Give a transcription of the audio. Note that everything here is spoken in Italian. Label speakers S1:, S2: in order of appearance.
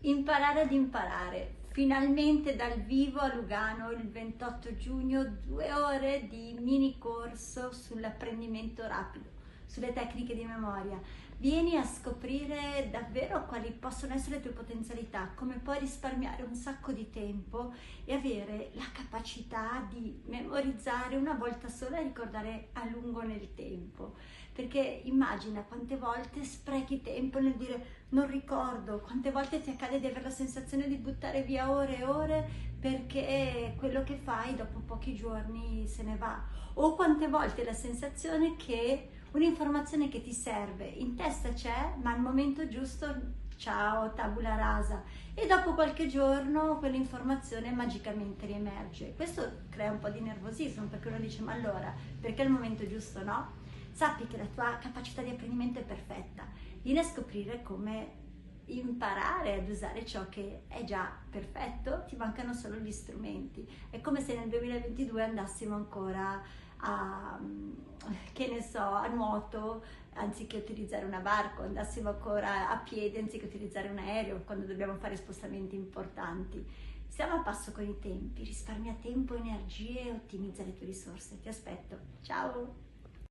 S1: Imparare ad imparare. Finalmente dal vivo a Lugano il 28 giugno 2 ore di mini corso sull'apprendimento rapido, sulle tecniche di memoria. Vieni a scoprire davvero quali possono essere le tue potenzialità, come puoi risparmiare un sacco di tempo e avere la capacità di memorizzare una volta sola e ricordare a lungo nel tempo. Perché immagina quante volte sprechi tempo nel dire non ricordo, quante volte ti accade di avere la sensazione di buttare via ore e ore perché quello che fai dopo pochi giorni se ne va, o quante volte la sensazione che un'informazione che ti serve in testa c'è, ma al momento giusto, ciao, tabula rasa, e dopo qualche giorno quell'informazione magicamente riemerge. Questo crea un po' di nervosismo perché uno dice ma allora, perché al momento giusto no? Sappi che la tua capacità di apprendimento è perfetta. Vieni a scoprire come imparare ad usare ciò che è già perfetto, ti mancano solo gli strumenti. È come se nel 2022 andassimo ancora a, che ne so, a nuoto anziché utilizzare una barca, andassimo ancora a piedi anziché utilizzare un aereo quando dobbiamo fare spostamenti importanti. Stiamo a passo con i tempi, risparmia tempo, energie e ottimizza le tue risorse. Ti aspetto. Ciao!